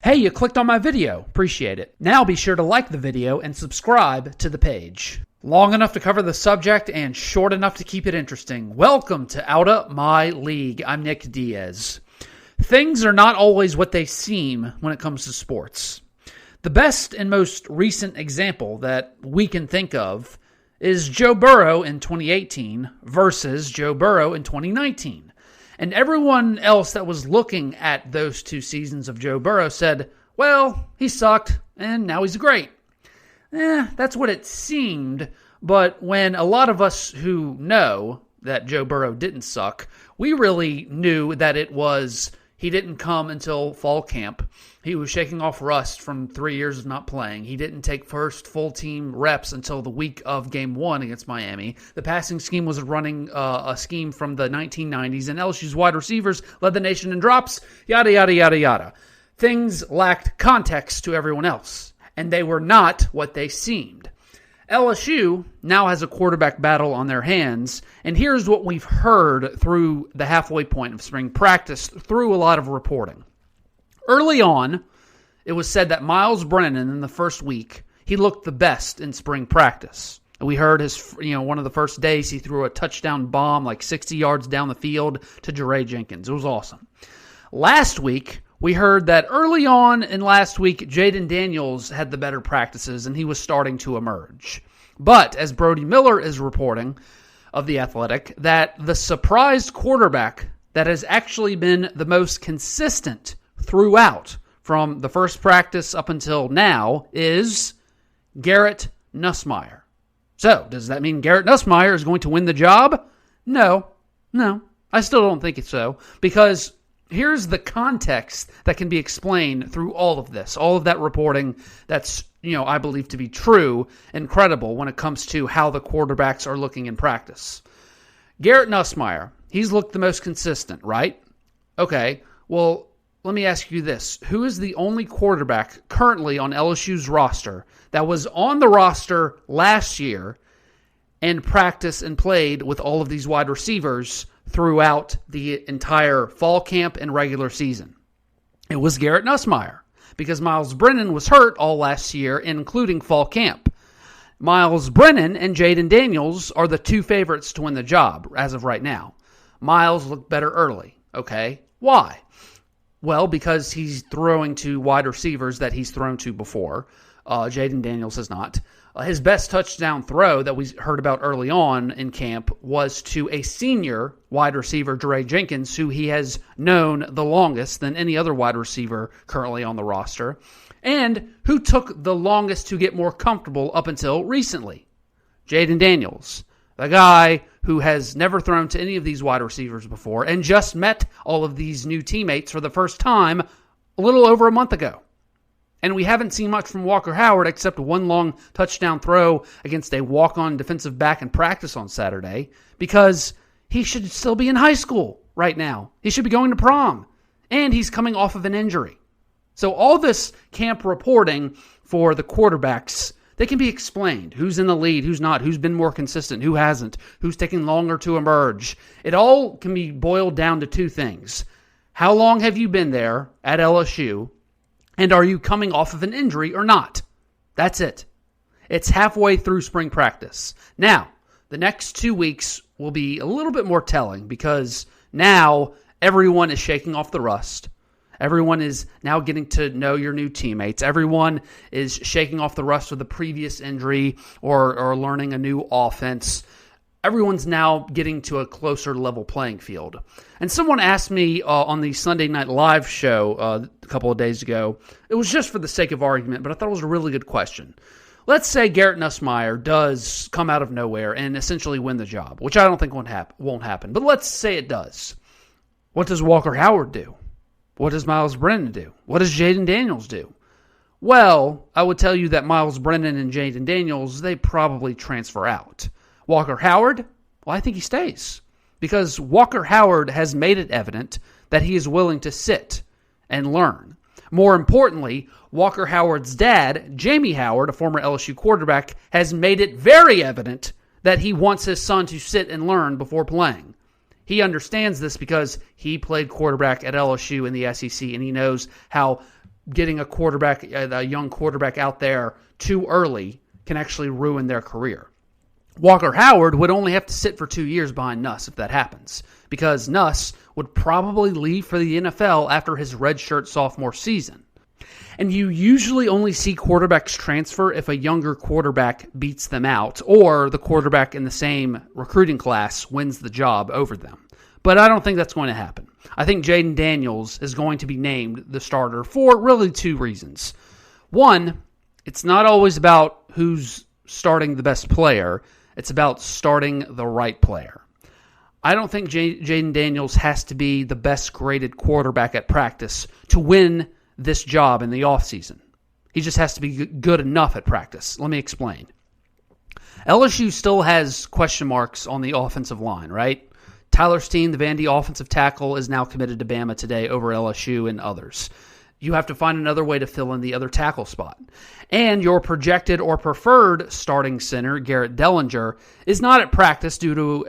Hey, you clicked on my video. Appreciate it. Now be sure to like the video and subscribe to the page. Long enough to cover the subject and short enough to keep it interesting. Welcome to Outta My League. I'm Nick Diaz. Things are not always what they seem when it comes to sports. The best and most recent example that we can think of is Joe Burrow in 2018 versus Joe Burrow in 2019. And everyone else that was looking at those two seasons of Joe Burrow said, well, he sucked and now he's great. That's what it seemed, but when a lot of us who know that Joe Burrow didn't suck, we really knew that he didn't come until fall camp. He was shaking off rust from 3 years of not playing. He didn't take first full team reps until the week of game 1 against Miami. The passing scheme was running a scheme from the 1990s, and LSU's wide receivers led the nation in drops, yada, yada, yada, yada. Things lacked context to everyone else, and they were not what they seemed. LSU now has a quarterback battle on their hands, and here's what we've heard through the halfway point of spring practice through a lot of reporting. Early on, it was said that Myles Brennan in the first week, he looked the best in spring practice. We heard one of the first days he threw a touchdown bomb like 60 yards down the field to Jere Jenkins. It was awesome. Last week, we heard that early on in last week, Jaden Daniels had the better practices and he was starting to emerge. But as Brody Miller is reporting of The Athletic, that the surprised quarterback that has actually been the most consistent throughout from the first practice up until now is Garrett Nussmeier. So, does that mean Garrett Nussmeier is going to win the job? No, I still don't think it's so, because here's the context that can be explained through all of this, all of that reporting that's, I believe to be true and credible when it comes to how the quarterbacks are looking in practice. Garrett Nussmeier, he's looked the most consistent, right? Okay, well, let me ask you this. Who is the only quarterback currently on LSU's roster that was on the roster last year and practiced and played with all of these wide receivers throughout the entire fall camp and regular season? It was Garrett Nussmeier, because Myles Brennan was hurt all last year, including fall camp. Myles Brennan and Jaden Daniels are the two favorites to win the job as of right now. Myles looked better early. Okay, why? Well, because he's throwing to wide receivers that he's thrown to before. Jaden Daniels has not. His best touchdown throw that we heard about early on in camp was to a senior wide receiver, Jere Jenkins, who he has known the longest than any other wide receiver currently on the roster, and who took the longest to get more comfortable up until recently. Jaden Daniels, the guy who has never thrown to any of these wide receivers before and just met all of these new teammates for the first time a little over a month ago. And we haven't seen much from Walker Howard except one long touchdown throw against a walk-on defensive back in practice on Saturday, because he should still be in high school right now. He should be going to prom. And he's coming off of an injury. So all this camp reporting for the quarterbacks, they can be explained. Who's in the lead, who's not, who's been more consistent, who hasn't, who's taking longer to emerge. It all can be boiled down to two things. How long have you been there at LSU? And are you coming off of an injury or not? That's it. It's halfway through spring practice. Now, the next 2 weeks will be a little bit more telling, because now everyone is shaking off the rust. Everyone is now getting to know your new teammates. Everyone is shaking off the rust of the previous injury or learning a new offense. Everyone's now getting to a closer level playing field. And someone asked me on the Sunday Night Live show a couple of days ago, it was just for the sake of argument, but I thought it was a really good question. Let's say Garrett Nussmeier does come out of nowhere and essentially win the job, which I don't think won't happen. But let's say it does. What does Walker Howard do? What does Myles Brennan do? What does Jaden Daniels do? Well, I would tell you that Myles Brennan and Jaden Daniels, they probably transfer out. Walker Howard? Well, I think he stays, because Walker Howard has made it evident that he is willing to sit and learn. More importantly, Walker Howard's dad, Jamie Howard, a former LSU quarterback, has made it very evident that he wants his son to sit and learn before playing. He understands this because he played quarterback at LSU in the SEC, and he knows how getting a young quarterback out there too early can actually ruin their career. Walker Howard would only have to sit for 2 years behind Nuss if that happens, because Nuss would probably leave for the NFL after his redshirt sophomore season. And you usually only see quarterbacks transfer if a younger quarterback beats them out or the quarterback in the same recruiting class wins the job over them. But I don't think that's going to happen. I think Jaden Daniels is going to be named the starter for really 2 reasons. One, it's not always about who's starting the best player. It's about starting the right player. I don't think Jaden Daniels has to be the best graded quarterback at practice to win this job in the offseason. He just has to be good enough at practice. Let me explain. LSU still has question marks on the offensive line, right? Tyler Steen, the Vandy offensive tackle, is now committed to Bama today over LSU and others. You have to find another way to fill in the other tackle spot. And your projected or preferred starting center, Garrett Dellinger, is not at practice due to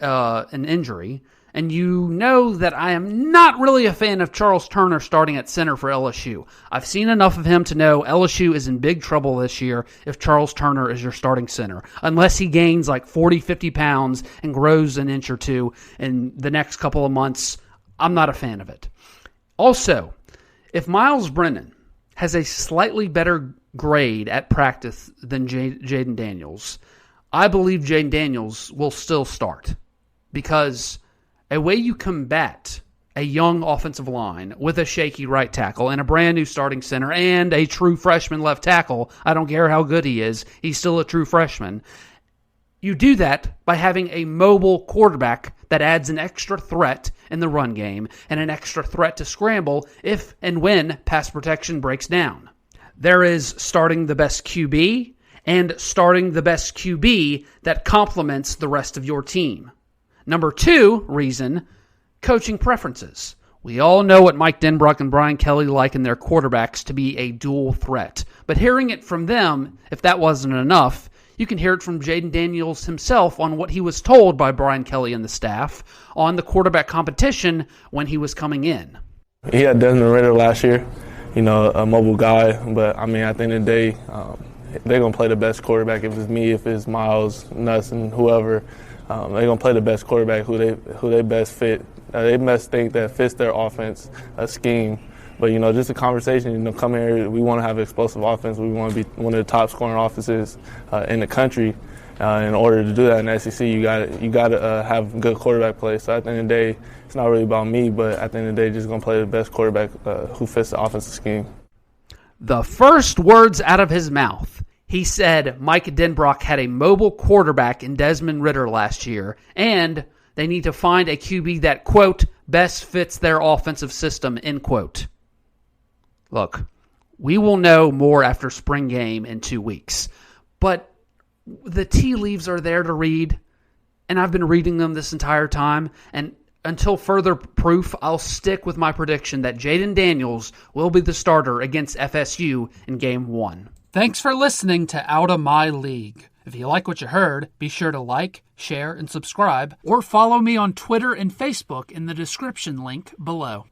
an injury. And you know that I am not really a fan of Charles Turner starting at center for LSU. I've seen enough of him to know LSU is in big trouble this year if Charles Turner is your starting center. Unless he gains like 40, 50 pounds and grows an inch or two in the next couple of months, I'm not a fan of it. Also, if Miles Brennan has a slightly better grade at practice than Jaden Daniels, I believe Jaden Daniels will still start, because a way you combat a young offensive line with a shaky right tackle and a brand new starting center and a true freshman left tackle, I don't care how good he is, he's still a true freshman. You do that by having a mobile quarterback that adds an extra threat in the run game and an extra threat to scramble if and when pass protection breaks down. There is starting the best QB and starting the best QB that complements the rest of your team. Number 2 reason, coaching preferences. We all know what Mike Denbrock and Brian Kelly like in their quarterbacks to be a dual threat. But hearing it from them, if that wasn't enough, you can hear it from Jaden Daniels himself on what he was told by Brian Kelly and the staff on the quarterback competition when he was coming in. He had Desmond Ridder last year, a mobile guy. But, at the end of the day, they're going to play the best quarterback. If it's me, if it's Miles, Nuss, and whoever, they're going to play the best quarterback who they best fit. They best think that fits their offense scheme. But, just a conversation, come here, we want to have an explosive offense. We want to be one of the top scoring offenses in the country. In order to do that in the SEC, you got to have good quarterback play. So at the end of the day, it's not really about me, but at the end of the day, just going to play the best quarterback who fits the offensive scheme. The first words out of his mouth, he said Mike Denbrock had a mobile quarterback in Desmond Ridder last year, and they need to find a QB that, quote, best fits their offensive system, end quote. Look, we will know more after spring game in 2 weeks, but the tea leaves are there to read, and I've been reading them this entire time, and until further proof, I'll stick with my prediction that Jaden Daniels will be the starter against FSU in Game 1. Thanks for listening to Out of My League. If you like what you heard, be sure to like, share, and subscribe, or follow me on Twitter and Facebook in the description link below.